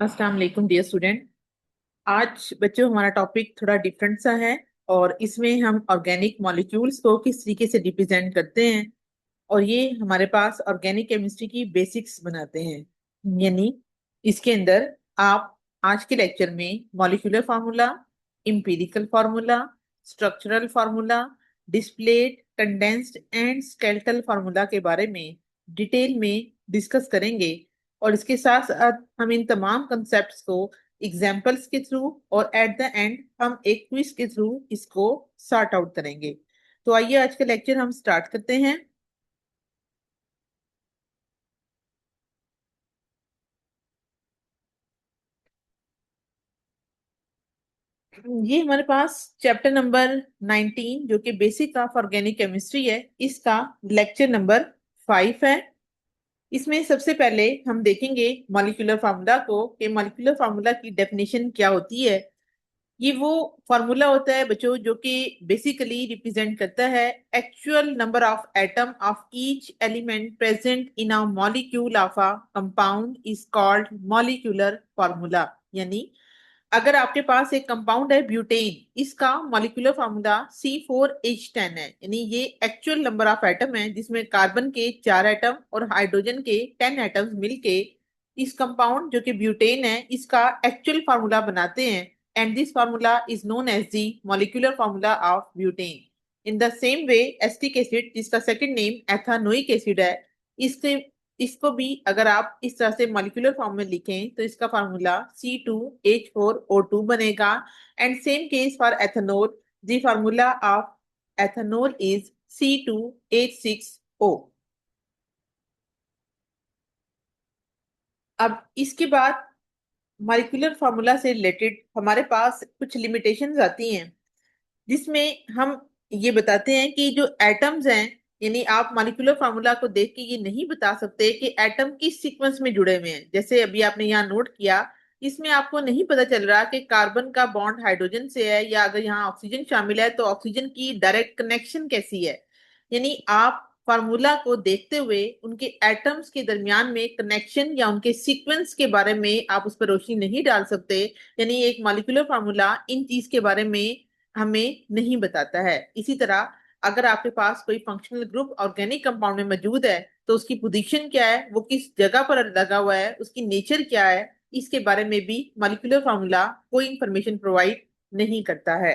अस्सलाम वालेकुम dear student. आज बच्चों हमारा टॉपिक थोड़ा डिफरेंट सा है और इसमें हम ऑर्गेनिक मॉलिक्यूल्स को किस तरीके से रिप्रेजेंट करते हैं और ये हमारे पास ऑर्गेनिक केमिस्ट्री की बेसिक्स बनाते हैं। यानी इसके अंदर आप आज के लेक्चर में molecular formula, empirical formula, structural formula, displayed, condensed and skeletal formula के बारे में डिटेल में डिस्कस करेंगे। और इसके साथ साथ हम इन तमाम कंसेप्ट्स को एग्जाम्पल्स के थ्रू और एट द एंड हम एक क्विज के थ्रू इसको सॉर्ट आउट करेंगे। तो आइए आज का लेक्चर हम स्टार्ट करते हैं। ये हमारे पास चैप्टर नंबर 19 जो कि बेसिक ऑफ ऑर्गेनिक केमिस्ट्री है, इसका लेक्चर नंबर 5 है। इसमें सबसे पहले हम देखेंगे मॉलिक्यूलर फार्मूला को कि मॉलिक्यूलर फार्मूला की डेफिनेशन क्या होती है। ये वो फार्मूला होता है बच्चों जो कि बेसिकली रिप्रेजेंट करता है actual number of atom of each element present in a molecule of a compound is called molecular formula. यानी अगर आपके पास एक कंपाउंड है ब्यूटेन, इसका मॉलिक्यूलर फार्मूला C4H10 है। यानी ये एक्चुअल नंबर ऑफ एटम है जिसमें कार्बन के 4 एटम और हाइड्रोजन के 10 एटम्स मिलके इस कंपाउंड जो कि ब्यूटेन है इसका एक्चुअल फार्मूला बनाते हैं। And this formula is known as the molecular formula of butane. In the same way acetic acid जिसका सेकंड नेम एथानोइक एसिड है, इसके इसको भी अगर आप इस तरह से मॉलिक्यूलर फॉर्म में लिखें तो इसका फार्मूला C2H4O2 बनेगा। And same case for ethanol, the formula of ethanol is C2H6O। अब इसके बाद मॉलिक्यूलर फार्मूला से रिलेटेड हमारे पास कुछ लिमिटेशंस आती हैं जिसमें हम ये बताते हैं कि जो एटम्स हैं, यानी आप मॉलिक्यूलर फार्मूला को देख के ये नहीं बता सकते कि एटम किस सीक्वेंस में जुड़े हुए हैं। जैसे अभी आपने यहाँ नोट किया, इसमें आपको नहीं पता चल रहा कि कार्बन का बॉन्ड हाइड्रोजन से है या अगर यहाँ ऑक्सीजन शामिल है तो ऑक्सीजन की डायरेक्ट कनेक्शन कैसी है। यानी आप फार्मूला को देखते हुए उनके एटम्स के दरमियान में कनेक्शन या उनके सीक्वेंस के बारे में आप उस पर रोशनी नहीं डाल सकते। यानी एक मॉलिक्यूलर फार्मूला इन चीज के बारे में हमें नहीं बताता है। इसी तरह अगर आपके पास कोई फंक्शनल ग्रुप ऑर्गेनिक कंपाउंड में मौजूद है तो उसकी पोजीशन क्या है, वो किस जगह पर लगा हुआ है, उसकी नेचर क्या है, इसके बारे में भी मॉलिक्यूलर फार्मूला कोई इंफॉर्मेशन प्रोवाइड नहीं करता है।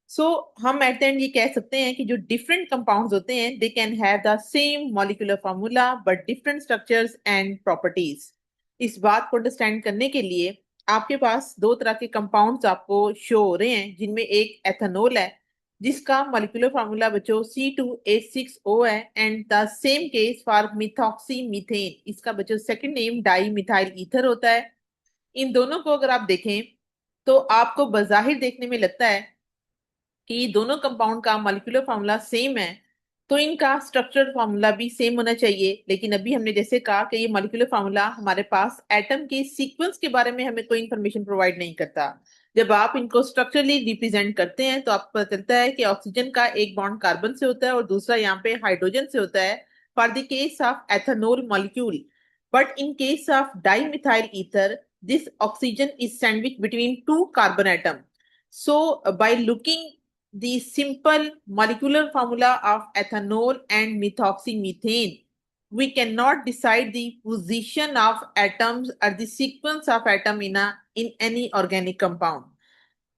सो हम एट द एंड ये कह सकते हैं कि जो डिफरेंट कंपाउंड्स होते हैं they can have the same molecular formula but different structures and properties. इस बात को अंडरस्टैंड करने के लिए आपके पास दो तरह के कंपाउंड्स आपको शो हो रहे हैं, जिनमें एक एथेनॉल है जिसका मॉलिक्यूलर फार्मूला बच्चों C2H6O है। And the same case for methoxy methane, इसका बच्चों second name di methyl ether होता है। इन दोनों को अगर आप देखें तो आपको बज़ाहिर देखने में लगता है कि दोनों कंपाउंड का मॉलिक्यूलर फार्मूला सेम है, तो इनका स्ट्रक्चरल फार्मूला भी सेम होना चाहिए। लेकिन अभी हमने जैसे कहा कि ये मॉलिक्यूलर फार्मूला हमारे पास एटम के सीक्वेंस के बारे में हमें कोई इंफॉर्मेशन प्रोवाइड नहीं करता। जब आप इनको स्ट्रक्चरली रिप्रेजेंट करते हैं तो आपको पता चलता है कि ऑक्सीजन का एक बॉन्ड कार्बन से होता है और दूसरा यहाँ पे हाइड्रोजन से होता है for the case of ethanol molecule. But in case of dimethyl ether this oxygen is sandwich between two carbon atom. So, by looking the simple molecular formula of ethanol and methoxymethane, we cannot decide the position of atoms or the sequence of atom in any organic compound.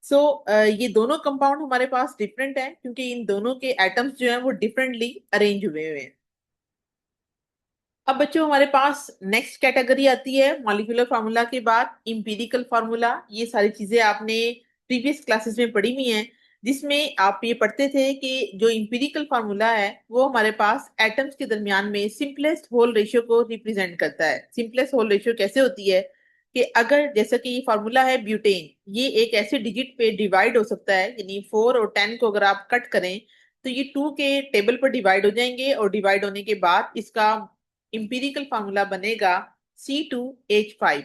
So, ये दोनों compound हमारे पास different हैं क्योंकि इन दोनों के atoms जो हैं वो डिफरेंटली अरेंज हुए हुए हैं। अब बच्चों हमारे पास नेक्स्ट कैटेगरी आती है मॉलिक्यूलर फार्मूला के बाद इंपीरिकल फार्मूला। ये सारी चीजें आपने प्रीवियस क्लासेस में पढ़ी हुई हैं, जिसमें आप ये पढ़ते थे कि जो इंपीरिकल फार्मूला है वो हमारे पास एटम्स के दरमियान में सिंपलेस्ट होल रेशियो को रिप्रेजेंट करता है। सिंपलेस्ट होल रेशियो कैसे होती है कि अगर जैसा कि ये फार्मूला है ब्यूटेन, ये एक ऐसे डिजिट पे डिवाइड हो सकता है, यानी 4 और 10 को अगर आप कट करें तो ये 2 के टेबल पर डिवाइड हो जाएंगे और डिवाइड होने के बाद इसका इंपीरिकल फार्मूला बनेगा C2H5।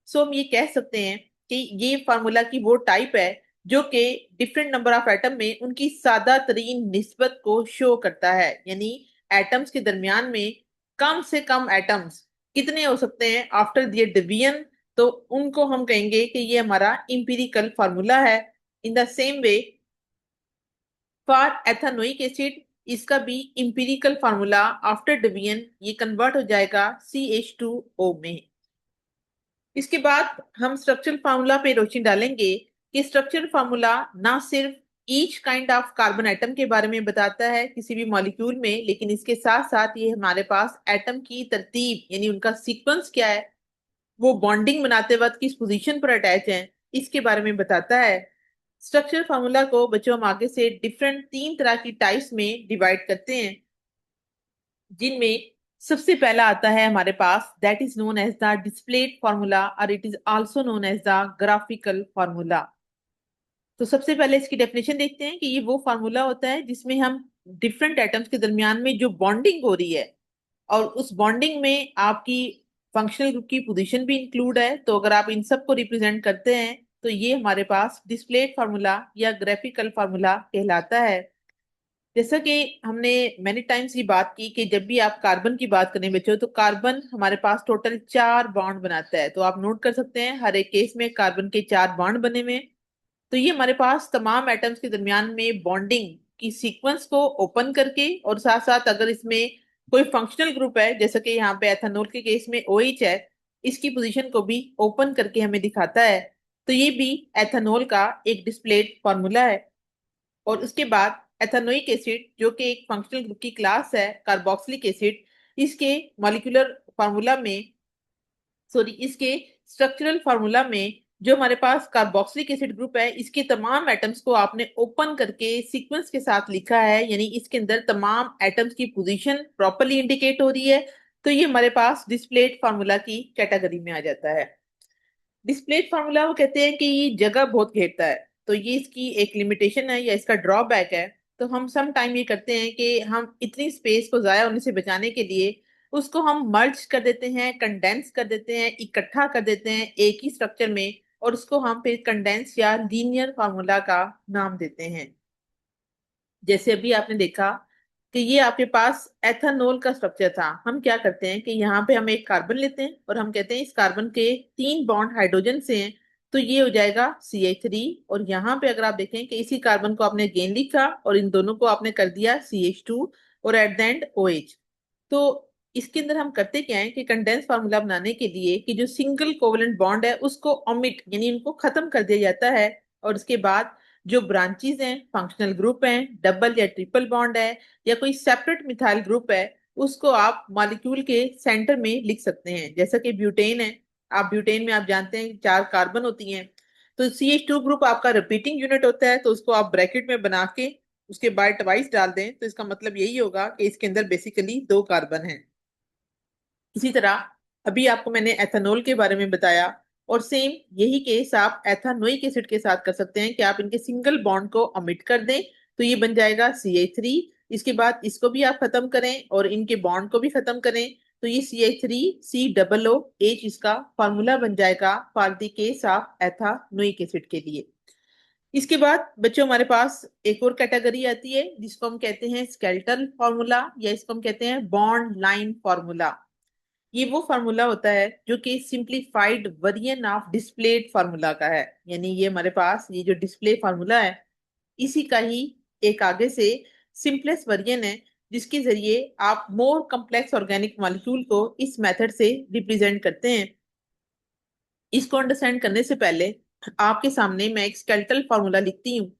सो हम ये कह सकते हैं कि ये फार्मूला की वो टाइप है जो कि डिफरेंट नंबर ऑफ एटम में उनकी सादा तरीन निस्बत को शो करता है। यानी एटम्स के दरमियान में कम से कम एटम्स कितने हो सकते हैं आफ्टर दियर डिवीजन, तो उनको हम कहेंगे कि ये हमारा इंपिरिकल फार्मूला है। इन the same way for ethanoic acid, इसका भी इंपिरिकल फार्मूला आफ्टर डिवीजन ये कन्वर्ट हो जाएगा CH2O में। इसके बाद हम स्ट्रक्चरल फार्मूला पे रोशनी डालेंगे कि स्ट्रक्चरल फार्मूला ना सिर्फ each kind of carbon atom के बारे में बताता है किसी भी मॉलिक्यूल में, लेकिन इसके साथ साथ ये हमारे पास एटम की तरतीब यानी उनका सीक्वेंस क्या है, वो बॉन्डिंग बनाते वक्त किस पोजीशन पर अटैच है, इसके बारे में बताता है। स्ट्रक्चर फार्मूला को बच्चों हम आगे से डिफरेंट 3 तरह की टाइप्स में डिवाइड करते हैं, जिनमें सबसे पहला आता है हमारे पास that is known as the displayed formula और it is also known as the graphical formula. तो सबसे पहले इसकी डेफिनेशन देखते हैं कि ये वो फार्मूला होता है जिसमें हम डिफरेंट एटम्स के दरमियान में जो बॉन्डिंग हो रही है और उस बॉन्डिंग में आपकी फंक्शनल ग्रुप की पोजीशन भी इंक्लूड है, तो अगर आप इन सब को रिप्रेजेंट करते हैं तो ये हमारे पास डिस्प्लेड फार्मूला या ग्राफिकल फार्मूला कहलाता है। जैसा कि हमने मैनी टाइम्स की बात की कि जब भी आप कार्बन की बात करें बच्चों, तो कार्बन हमारे पास टोटल 4 बॉन्ड बनाता है। तो आप नोट कर सकते हैं हर एक केस में कार्बन के 4 बॉन्ड बने हुए हैं। तो ये हमारे पास तमाम एटम्स के दरमियान में बॉन्डिंग की सीक्वेंस को ओपन करके और साथ साथ अगर इसमें कोई फंक्शनल ग्रुप है, जैसे कि यहाँ पे एथेनॉल के केस में OH है, इसकी पोजीशन को भी ओपन करके हमें दिखाता है। तो ये भी एथेनॉल का एक डिस्प्लेड फॉर्मूला है। और उसके बाद एथेनोइक एसिड जो कि एक फंक्शनल ग्रुप की क्लास है कार्बोक्सिलिक एसिड, इसके मॉलिक्यूलर फार्मूला में, सॉरी इसके स्ट्रक्चरल फार्मूला में जो हमारे पास कार्बोक्सिलिक एसिड ग्रुप है, इसके तमाम एटम्स को आपने ओपन करके सीक्वेंस के साथ लिखा है, यानी इसके अंदर तमाम एटम्स की पोजीशन प्रॉपरली इंडिकेट हो रही है। तो ये हमारे पास डिस्प्लेड फार्मूला की कैटेगरी में आ जाता है। डिस्प्लेड फार्मूला वो कहते हैं कि ये जगह बहुत घेरता है, तो ये इसकी एक लिमिटेशन है या इसका ड्रॉबैक है। तो हम सम टाइम ये करते हैं कि हम इतनी स्पेस को जाया होने से बचाने के लिए उसको हम मर्ज कर देते हैं, कंडेंस कर देते हैं, इकट्ठा कर देते हैं एक ही स्ट्रक्चर में, और उसको हम फिर कंडेंस या लीनियर फार्मूला का नाम देते हैं। जैसे अभी आपने देखा कि ये आपके पास एथेनॉल का स्ट्रक्चर था, हम क्या करते हैं कि यहाँ पे हम एक कार्बन लेते हैं और हम कहते हैं इस कार्बन के 3 बॉन्ड हाइड्रोजन से हैं, तो ये हो जाएगा CH3। और यहाँ पे अगर आप देखें कि इसी कार्बन को आपने अगेन लिखा और इन दोनों को आपने कर दिया CH2 और एट द एंड OH। तो इसके अंदर हम करते क्या है कि कंडेंस फार्मूला बनाने के लिए कि जो सिंगल कोवलेंट बॉन्ड है उसको ओमिट यानी उनको खत्म कर दिया जाता है, और उसके बाद जो ब्रांचेस हैं, फंक्शनल ग्रुप हैं, डबल या ट्रिपल बॉन्ड है या कोई सेपरेट मिथाइल ग्रुप है, उसको आप मॉलिक्यूल के सेंटर में लिख सकते हैं। जैसा कि ब्यूटेन है, आप ब्यूटेन में आप जानते हैं 4 कार्बन होती हैं, तो CH2 ग्रुप आपका रिपीटिंग यूनिट होता है, तो उसको आप ब्रैकेट में बना के उसके बाद ट्वाइस डाल दें, तो इसका मतलब यही होगा कि इसके अंदर बेसिकली 2 कार्बन हैं। इसी तरह अभी आपको मैंने एथेनॉल के बारे में बताया, और सेम यही केस आप एथानोइक एसिड के साथ कर सकते हैं कि आप इनके सिंगल बॉन्ड को ओमिट कर दें, तो ये बन जाएगा CH3। इसके बाद इसको भी आप खत्म करें और इनके बॉन्ड को भी खत्म करें, तो ये CH3COOH इसका फॉर्मूला बन जाएगा for the case of ethanoic acid के लिए। इसके बाद बच्चों हमारे पास एक और कैटेगरी आती है जिसको हम कहते हैं स्केलेटल फॉर्मूला, या इसको हम कहते हैं बॉन्ड लाइन फॉर्मूला। ये वो फार्मूला होता है जो कि simplified variant of displayed formula का है, यानी ये हमारे पास ये जो डिस्प्ले फार्मूला है इसी का ही एक आगे से सिंपलेस्ट वेरिएंट है, जिसके जरिए आप मोर कॉम्प्लेक्स ऑर्गेनिक मॉलिक्यूल को इस मेथड से रिप्रेजेंट करते हैं। इसको अंडरस्टैंड करने से पहले आपके सामने मैं एक स्केलेटल फार्मूला लिखती हूँ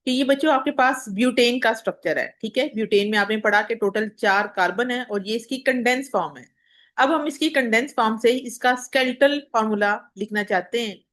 कि ये बच्चों आपके पास ब्यूटेन का स्ट्रक्चर है, ठीक है। ब्यूटेन में आपने पढ़ा कि टोटल 4 कार्बन है और ये इसकी कंडेंस फॉर्म है। अब हम इसकी कंडेंस फॉर्म से इसका स्केलेटल फार्मूला लिखना चाहते हैं,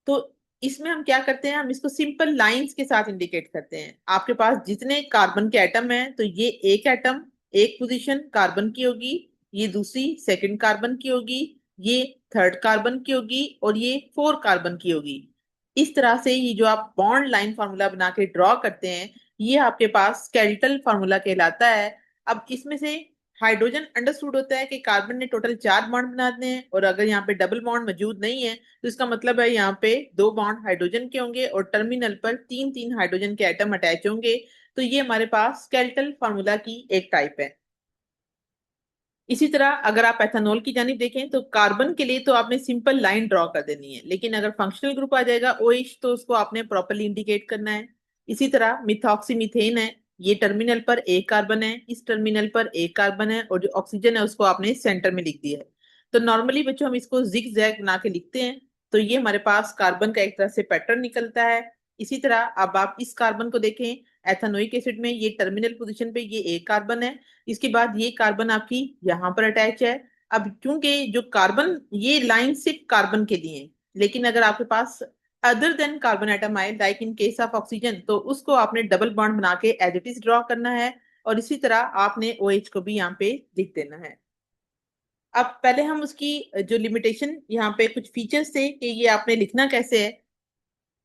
तो इसमें हम क्या करते हैं, हम इसको सिंपल लाइंस के साथ इंडिकेट करते हैं। आपके पास जितने कार्बन के एटम हैं, तो ये एक एटम एक पोजीशन कार्बन की होगी, ये दूसरी सेकंड कार्बन की होगी, ये थर्ड कार्बन की होगी और ये 4 कार्बन की होगी। इस तरह से ये जो आप बॉन्ड लाइन फार्मूला बना के ड्रॉ करते हैं, ये आपके पास स्केलेटल फार्मूला कहलाता है। अब इसमें से हाइड्रोजन अंडरस्टूड होता है कि कार्बन ने टोटल 4 बॉन्ड बनाते हैं, और अगर यहाँ पे डबल बॉन्ड मौजूद नहीं है तो इसका मतलब है यहाँ पे 2 बॉन्ड हाइड्रोजन के होंगे और टर्मिनल पर 3 3 हाइड्रोजन के एटम अटैच होंगे। तो ये हमारे पास स्केलेटल फार्मूला की एक टाइप है। इसी तरह अगर आप एथेनॉल की जानिब देखें तो कार्बन के लिए तो आपने सिंपल लाइन ड्रॉ कर देनी है, लेकिन अगर फंक्शनल ग्रुप आ जाएगा OH तो उसको आपने प्रॉपरली इंडिकेट करना है। इसी तरह मिथॉक्सी मीथेन है, ये टर्मिनल पर एक कार्बन है, इस टर्मिनल पर एक कार्बन है, और जो ऑक्सीजन है उसको आपने सेंटर में लिख दिया है। तो नॉर्मली बच्चों हम इसको जिग जैग बना के लिखते हैं। तो ये हमारे पास कार्बन का एक तरह से पैटर्न निकलता है। इसी तरह अब आप इस कार्बन को देखें, एथेनोइक एसिड में ये टर्मिनल पोजीशन पे ये एक कार्बन है, इसके बाद ये कार्बन आपकी यहाँ पर अटैच है। अब क्योंकि जो कार्बन ये लाइन सिर्फ कार्बन के लिए है, लेकिन अगर आपके पास अदर देन कार्बन एटम आए like in case of oxygen तो उसको आपने डबल बॉन्ड बना के एज इट इज ड्रॉ करना है। और इसी तरह आपने OH को भी यहाँ पे लिख देना है। अब पहले हम उसकी जो लिमिटेशन यहाँ पे कुछ फीचर्स थे कि ये आपने लिखना कैसे है,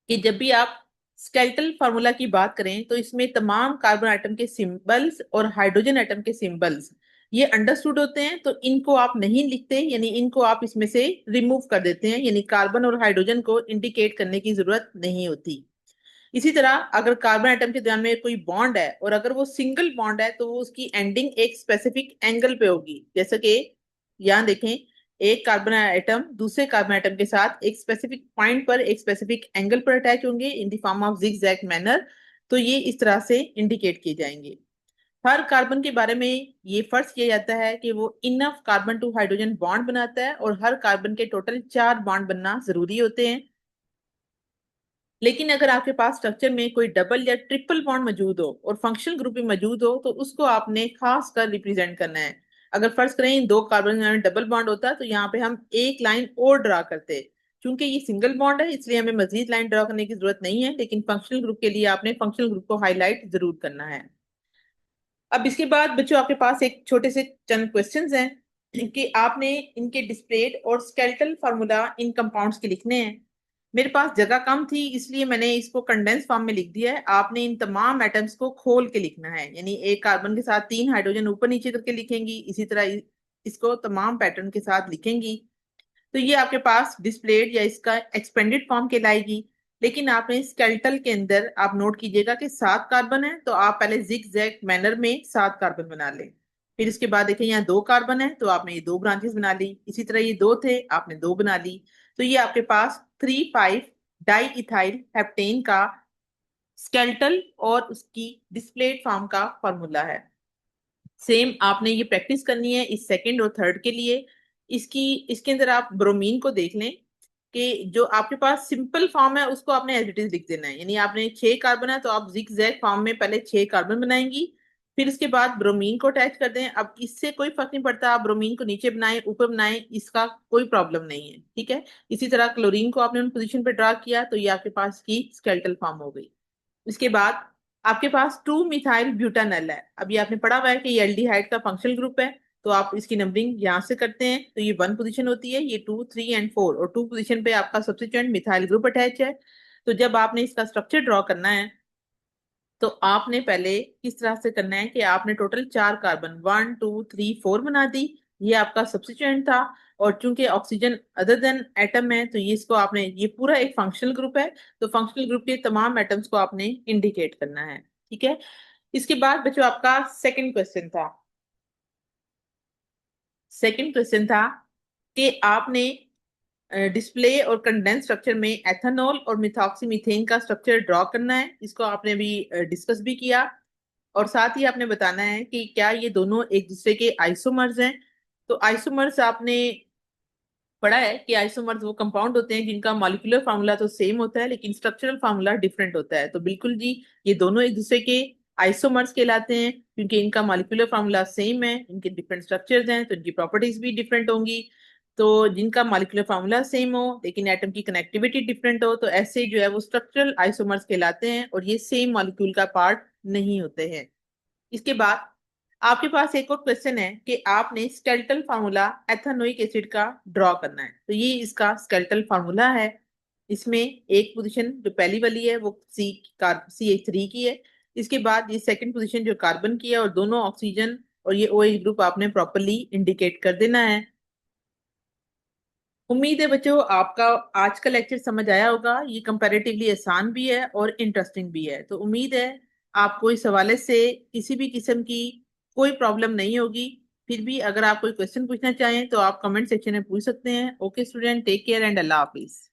कि जब भी आप स्केलेटल फार्मूला की बात करें तो इसमें तमाम कार्बन आइटम के सिंबल्स और हाइड्रोजन आइटम के सिंबल्स ये अंडरस्टूड होते हैं, तो इनको आप नहीं लिखते, यानी इनको आप इसमें से रिमूव कर देते हैं, यानी कार्बन और हाइड्रोजन को इंडिकेट करने की जरूरत नहीं होती। इसी तरह अगर कार्बन आइटम के दरम्यान में कोई बॉन्ड है और अगर वो सिंगल बॉन्ड है तो वो उसकी एंडिंग एक स्पेसिफिक एंगल पे होगी, जैसे कि यहाँ देखें, एक कार्बन आइटम दूसरे कार्बन आइटम के साथ एक स्पेसिफिक पॉइंट पर एक स्पेसिफिक एंगल पर अटैच होंगे in the form of zigzag manner. तो ये इस तरह से इंडिकेट किए जाएंगे। हर कार्बन के बारे में ये फर्ज किया जाता है कि वो enough carbon to hydrogen bond बनाता है, और हर कार्बन के टोटल 4 बॉन्ड बनना जरूरी होते हैं। लेकिन अगर आपके पास स्ट्रक्चर में कोई डबल या ट्रिपल बॉन्ड मौजूद हो और फंक्शनल ग्रुप भी मौजूद हो तो उसको आपने खास कर रिप्रेजेंट करना है। अगर फर्ज करें इन दो कार्बन में डबल बॉन्ड होता तो यहाँ पे हम एक लाइन और ड्रा करते। क्योंकि ये सिंगल बॉन्ड है इसलिए हमें मजीद लाइन ड्रा करने की जरूरत नहीं है, लेकिन फंक्शनल ग्रुप के लिए आपने फंक्शनल ग्रुप को हाईलाइट जरूर करना है। अब इसके बाद बच्चों आपके पास एक छोटे से चंद क्वेश्चंस हैं कि आपने इनके डिस्प्लेड और स्केलेटल फार्मूला इन कंपाउंड्स के लिखने हैं। मेरे पास जगह कम थी इसलिए मैंने इसको कंडेंस फॉर्म में लिख दिया है। आपने इन तमाम एटम्स को खोल के लिखना है, यानी एक कार्बन के साथ 3 हाइड्रोजन ऊपर नीचे करके लिखेंगी, इसी तरह इसको तमाम पैटर्न के साथ लिखेंगी। तो ये आपके पास डिस्प्लेड या इसका एक्सपेंडेड फॉर्म कहलाएगी। लेकिन आपने स्केलेटल के अंदर आप नोट कीजिएगा कि 7 कार्बन है, तो आप पहले जिग जैग मैनर में 7 कार्बन बना लें। फिर इसके बाद देखें यहाँ 2 कार्बन है तो आपने ये 2 ब्रांचेस बना ली, इसी तरह ये 2 थे आपने 2 बना ली। तो ये आपके पास 3,5 डाई इथाइल हेप्टेन का स्केलेटल और उसकी डिस्प्लेड फॉर्म का फॉर्मूला है। सेम आपने ये प्रैक्टिस करनी है इस सेकंड और थर्ड के लिए। इसके अंदर आप ब्रोमीन को देख लें कि जो आपके पास सिंपल फॉर्म है उसको आपने एज इट इज लिख देना है, यानी आपने 6 कार्बन है तो आप जिग जैग फॉर्म में पहले 6 कार्बन बनाएंगी, फिर इसके बाद ब्रोमीन को अटैच कर दें। अब इससे कोई फर्क नहीं पड़ता आप ब्रोमीन को नीचे बनाएं ऊपर बनाएं, इसका कोई प्रॉब्लम नहीं है, ठीक है। इसी तरह क्लोरीन को आपने उन पोजीशन पे ड्रा किया तो ये आपके पास की स्केलेटल फॉर्म हो गई। इसके बाद आपके पास 2 मिथाइल ब्यूटानल है। अभी आपने पढ़ा हुआ है कि ये एल्डिहाइड का फंक्शनल ग्रुप है, तो आप इसकी नंबरिंग यहां से करते हैं तो ये 1 पोजीशन होती है, ये 2, 3 एंड 4, और 2 पोजीशन पे आपका सब्स्टिट्यूएंट मिथाइल ग्रुप अटैच है। तो जब आपने इसका स्ट्रक्चर ड्रॉ करना है तो आपने पहले किस तरह से करना है कि आपने टोटल 4 कार्बन 1, 2, 3, 4 बना दी, ये आपका सब्स्टिट्यूएंट था। और चूंकि ऑक्सीजन अदर देन एटम है तो ये इसको आपने, ये पूरा एक फंक्शनल ग्रुप है, तो फंक्शनल ग्रुप के तमाम एटम्स को आपने इंडिकेट करना है, ठीक है। इसके बाद बच्चों आपका सेकंड क्वेश्चन था कि आपने डिस्प्ले और कंडेंस स्ट्रक्चर में एथेनॉल और मिथॉक्सी मीथेन का स्ट्रक्चर ड्रॉ करना है। इसको आपने भी डिस्कस भी किया, और साथ ही आपने बताना है कि क्या ये दोनों एक दूसरे के आइसोमर्स हैं। तो आइसोमर्स आपने पढ़ा है कि आइसोमर्स वो कंपाउंड होते हैं जिनका मॉलिक्यूलर फार्मूला तो सेम होता है लेकिन स्ट्रक्चरल फार्मूला डिफरेंट होता है। तो बिल्कुल जी, ये दोनों एक दूसरे के आइसोमर्स कहलाते हैं क्योंकि इनका मॉलिक्यूलर फार्मूला सेम है, इनके डिफरेंट स्ट्रक्चर्स हैं तो इनकी प्रॉपर्टीज भी डिफरेंट होंगी। तो जिनका मॉलिक्यूलर फार्मूला सेम हो लेकिन एटम की कनेक्टिविटी डिफरेंट हो तो ऐसे जो है वो स्ट्रक्चरल आइसोमर्स कहलाते हैं, और ये सेम मॉलिक्यूल का पार्ट नहीं होते हैं। इसके बाद आपके पास एक और क्वेश्चन है कि आपने स्केलेटल फार्मूला एथेनोइक एसिड का ड्रॉ करना है। तो ये इसका स्केलेटल फार्मूला है। इसमें एक पोजीशन जो पहली वाली है वो CH3 की है। इसके बाद ये सेकंड पोजीशन जो कार्बन की है, और दोनों ऑक्सीजन और ये OH ग्रुप आपने प्रॉपरली इंडिकेट कर देना है। उम्मीद है बच्चों आपका आज का लेक्चर समझ आया होगा। ये कंपैरेटिवली आसान भी है और इंटरेस्टिंग भी है, तो उम्मीद है आपको इस हवाले से किसी भी किस्म की कोई प्रॉब्लम नहीं होगी। फिर भी अगर आप कोई क्वेश्चन पूछना चाहें तो आप कमेंट सेक्शन में पूछ सकते हैं। Okay student, take care and Allah Hafiz.